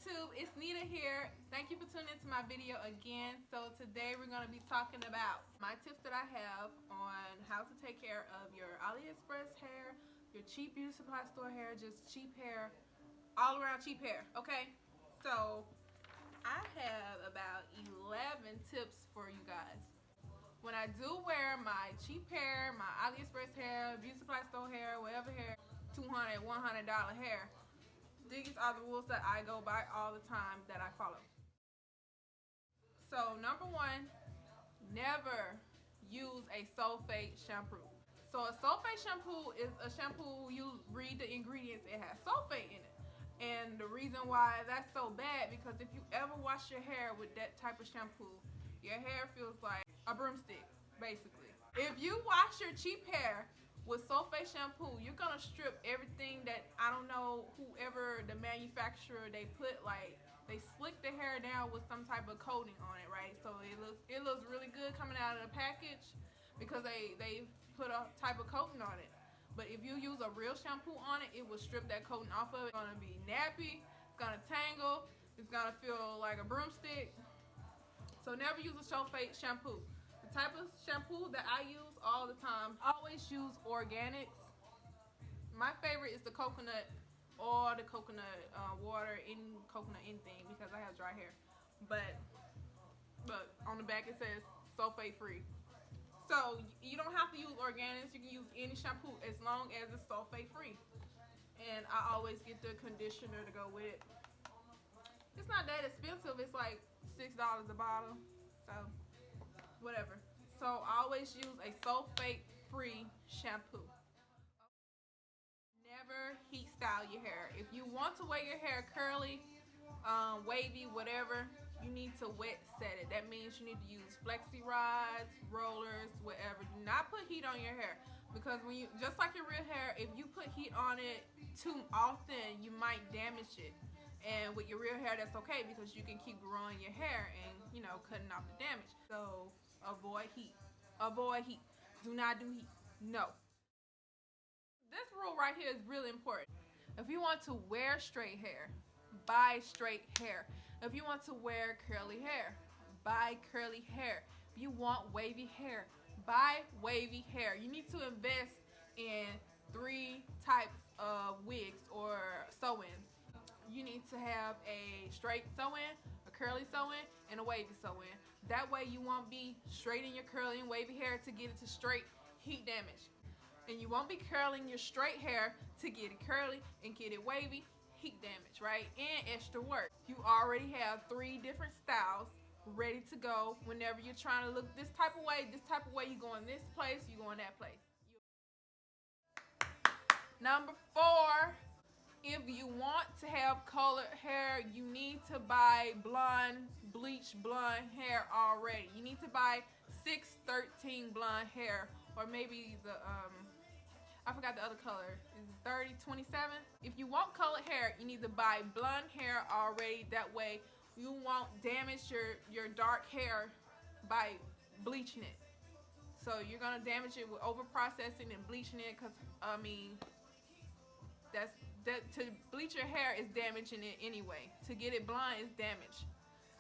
YouTube, it's Nita here. Thank you for tuning into my video again. So today we're going to be talking about my tips that I have on how to take care of your AliExpress hair, your cheap beauty supply store hair, just cheap hair, all around cheap hair. Okay, so I have about 11 tips for you guys. When I do wear my cheap hair, my AliExpress hair, beauty supply store hair, whatever hair, $200, $100 hair, these are the rules that I go by all the time that I follow. So number one, never use a sulfate shampoo. So a sulfate shampoo is a shampoo, you read the ingredients, it has sulfate in it. And the reason why that's so bad, because if you ever wash your hair with that type of shampoo, your hair feels like a broomstick, basically. If you wash your cheap hair with sulfate shampoo, you're gonna strip everything that, I don't know, whoever the manufacturer, they put, like, they slick the hair down with some type of coating on it, right? So it looks really good coming out of the package because they put a type of coating on it. But if you use a real shampoo on it, it will strip that coating off of it. It's gonna be nappy, it's gonna tangle, it's gonna feel like a broomstick. So never use a sulfate shampoo. The type of shampoo that I use all the time, I always use organics. My favorite is the coconut or the coconut water, any coconut anything, because I have dry hair. But on the back it says sulfate free. So you don't have to use organics. You can use any shampoo as long as it's sulfate free. And I always get the conditioner to go with it. It's not that expensive. It's like $6 a bottle. So whatever. So I always use a sulfate free shampoo. Never heat style your hair. If you want to wear your hair curly, wavy, whatever, you need to wet set it. That means you need to use flexi rods, rollers, whatever. Do not put heat on your hair, because when you, just like your real hair, if you put heat on it too often, you might damage it. And with your real hair, that's okay, because you can keep growing your hair and, you know, cutting off the damage. So avoid heat. Avoid heat. Do not do heat. No. This rule right here is really important. If you want to wear straight hair, buy straight hair. If you want to wear curly hair, buy curly hair. If you want wavy hair, buy wavy hair. You need to invest in 3 types of wigs or sew-ins. You need to have a straight sew-in, a curly sew-in, and a wavy sew-in. That way you won't be straightening your curly and wavy hair to get it to straight, heat damage. And you won't be curling your straight hair to get it curly and get it wavy, heat damage, right? And extra work. You already have 3 different styles ready to go whenever you're trying to look this type of way, you going this place, you going that place. Number 4, if you want to have colored hair, you need to buy bleach blonde hair already. You need to buy 613 blonde hair, or maybe the I forgot the other color. Is it 3027? If you want colored hair, you need to buy blonde hair already. That way you won't damage your dark hair by bleaching it. So you're gonna damage it with over processing and bleaching it, because I mean, to bleach your hair is damaging it anyway. To get it blonde is damage.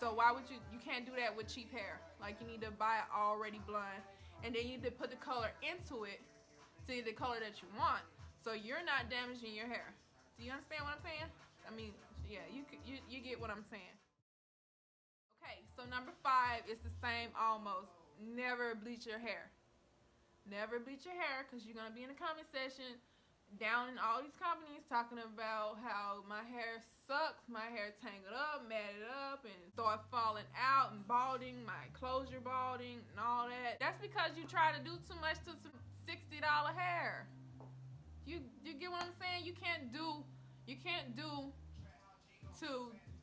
So why would you can't do that with cheap hair. Like, you need to buy it already blonde, and then you need to put the color into it to get the color that you want, so you're not damaging your hair. Do you understand what I'm saying? I mean, yeah, you get what I'm saying. Okay, so number 5 is the same almost. Never bleach your hair. Never bleach your hair, because you're gonna be in the comment section down in all these companies talking about how my hair sucks, my hair tangled up, matted up, and start falling out and balding, my closure balding and all that. That's because you try to do too much to some $60 hair. You get what I'm saying? You can't do to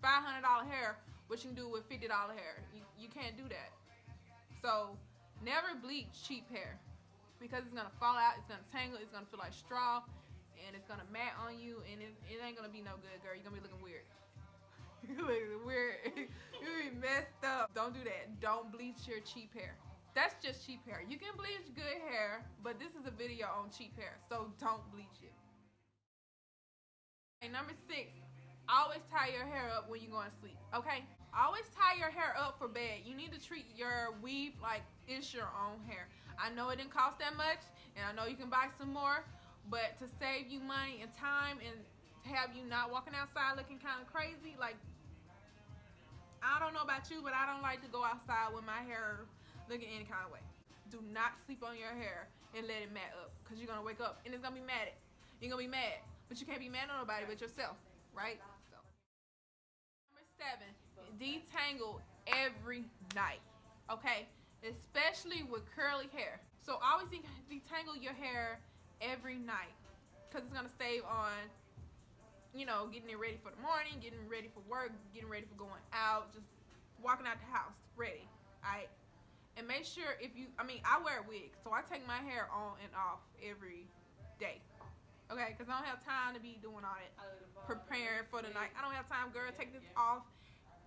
$500 hair what you can do with $50 hair. You can't do that. So never bleach cheap hair, because it's gonna fall out, it's gonna tangle, it's gonna feel like straw, and it's gonna mat on you, and it ain't gonna be no good, girl. You're gonna be looking weird. You're looking weird. You'll be messed up. Don't do that. Don't bleach your cheap hair. That's just cheap hair. You can bleach good hair, but this is a video on cheap hair, so don't bleach it. Okay, number 6, Always tie your hair up when you're going to sleep, okay? Always tie your hair up for bed. You need to treat your weave like it's your own hair. I know it didn't cost that much, and I know you can buy some more, but to save you money and time and have you not walking outside looking kind of crazy, like, I don't know about you, but I don't like to go outside with my hair looking any kind of way. Do not sleep on your hair and let it mat up, because you're going to wake up and it's going to be matted. You're going to be mad, but you can't be mad on nobody but yourself, right? So, number 7, detangle every night, okay? Especially with curly hair. So always detangle your hair every night, because it's going to save on, you know, getting it ready for the morning, getting ready for work, getting ready for going out, just walking out the house ready, alright? And make sure I wear a wig, so I take my hair on and off every day, okay? Because I don't have time to be doing all that, preparing for the night. I don't have time, girl, take this off,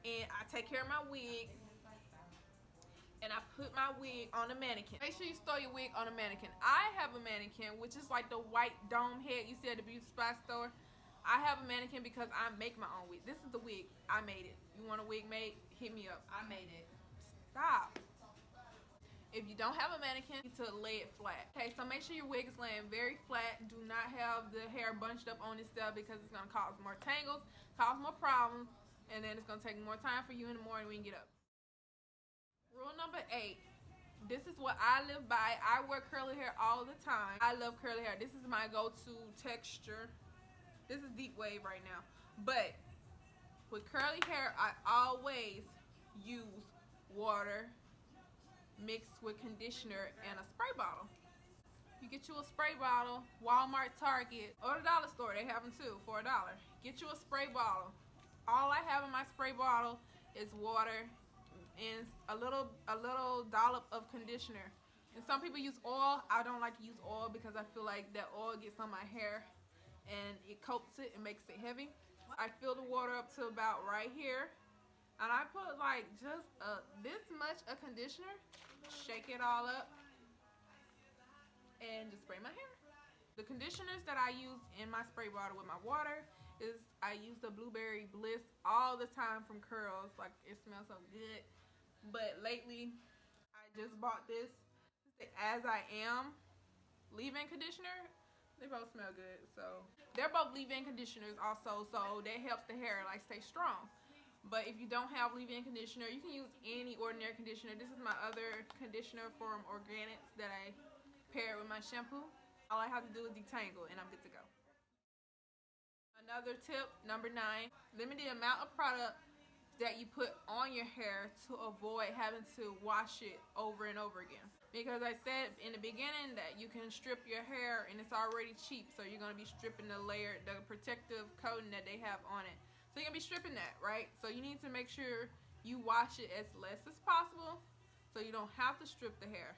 and I take care of my wig, and I put my wig on a mannequin. Make sure you store your wig on a mannequin. I have a mannequin, which is like the white dome head you see at the beauty supply store. I have a mannequin because I make my own wig. This is the wig. I made it. You want a wig made? Hit me up. I made it. Stop. If you don't have a mannequin, you need to lay it flat. Okay, so make sure your wig is laying very flat. Do not have the hair bunched up on itself, because it's going to cause more tangles, cause more problems, and then it's going to take more time for you in the morning when you get up. Rule number 8. This is what I live by. I wear curly hair all the time. I love curly hair. This is my go-to texture. This is deep wave right now. But with curly hair, I always use water mixed with conditioner and a spray bottle. You get you a spray bottle, Walmart, Target, or the dollar store, they have them too for $1. Get you a spray bottle. All I have in my spray bottle is water and a little dollop of conditioner. And some people use oil. I don't like to use oil because I feel like that oil gets on my hair and it coats it and makes it heavy. I fill the water up to about right here, and I put like just this much of conditioner, shake it all up, and just spray my hair. The conditioners that I use in my spray bottle with my water is, I use the Blueberry Bliss all the time from Curls. Like, it smells so good. But lately, I just bought this As I Am leave-in conditioner. They both smell good, so they're both leave-in conditioners also, so that helps the hair like stay strong. But if you don't have leave-in conditioner, you can use any ordinary conditioner. This is my other conditioner from Organics that I pair with my shampoo. All I have to do is detangle and I'm good to go. Another tip, number 9, limit the amount of product that you put on your hair to avoid having to wash it over and over again. Because I said in the beginning that you can strip your hair and it's already cheap, so you're going to be stripping the protective coating that they have on it. So you're going to be stripping that, right? So you need to make sure you wash it as less as possible so you don't have to strip the hair.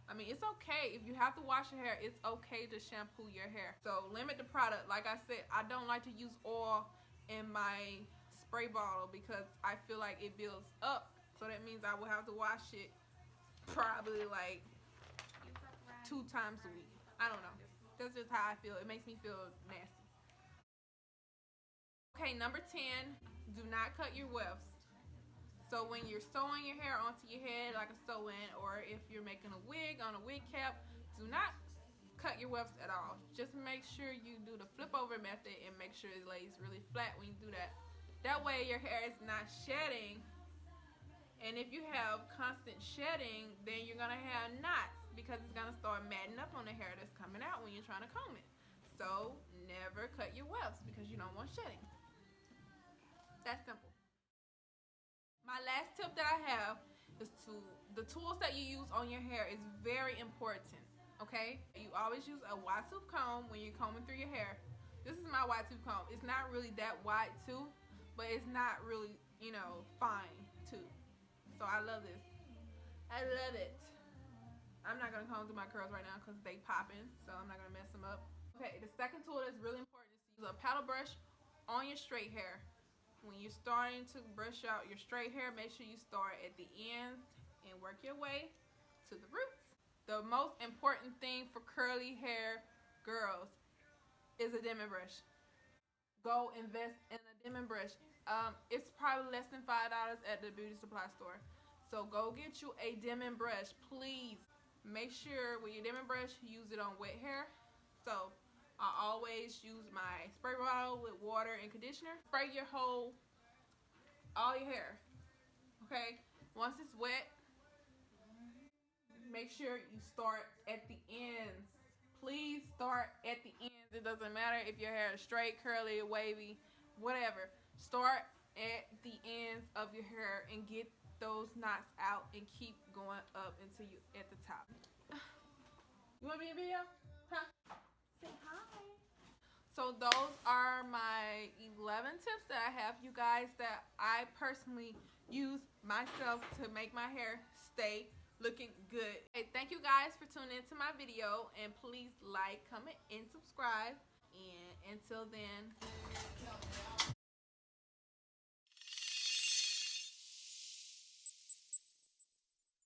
I mean, it's okay if you have to wash your hair. It's okay to shampoo your hair. So limit the product. Like I said, I don't like to use oil in my spray bottle because I feel like it builds up. So that means I will have to wash it probably like 2 times a week. I don't know. That's just how I feel. It makes me feel nasty. Okay, number 10, do not cut your wefts. So when you're sewing your hair onto your head like a sew-in, or if you're making a wig on a wig cap, do not cut your wefts at all. Just make sure you do the flip over method and make sure it lays really flat when you do that. That way your hair is not shedding. And if you have constant shedding, then you're going to have knots because it's going to start matting up on the hair that's coming out when you're trying to comb it. So never cut your wefts because you don't want shedding. That's simple. My last tip that I have is the tools that you use on your hair is very important, okay? You always use a wide tooth comb when you're combing through your hair. This is my wide tooth comb. It's not really that wide too, but it's not really, fine too. So I love this. I love it. I'm not going to comb through my curls right now because they popping, so I'm not going to mess them up. Okay, the second tool that's really important is to use a paddle brush on your straight hair. When you're starting to brush out your straight hair, make sure you start at the ends and work your way to the roots. The most important thing for curly hair girls is a Denman brush. go invest in a Demon brush. It's probably less than $5 at the beauty supply store. So go get you a Demon brush, please. Make sure with your Demon brush, use it on wet hair. So I always use my spray bottle with water and conditioner. Spray your all your hair. Okay. Once it's wet, make sure you start at the ends. Please start at the ends. It doesn't matter if your hair is straight, curly, wavy, whatever. Start at the ends of your hair and get those knots out and keep going up until you at the top. You want me in video? Huh? Say hi. So those are my 11 tips that I have, you guys, that I personally use myself to make my hair stay looking good. Hey, thank you guys for tuning into my video, and please like, comment, and subscribe. And until then,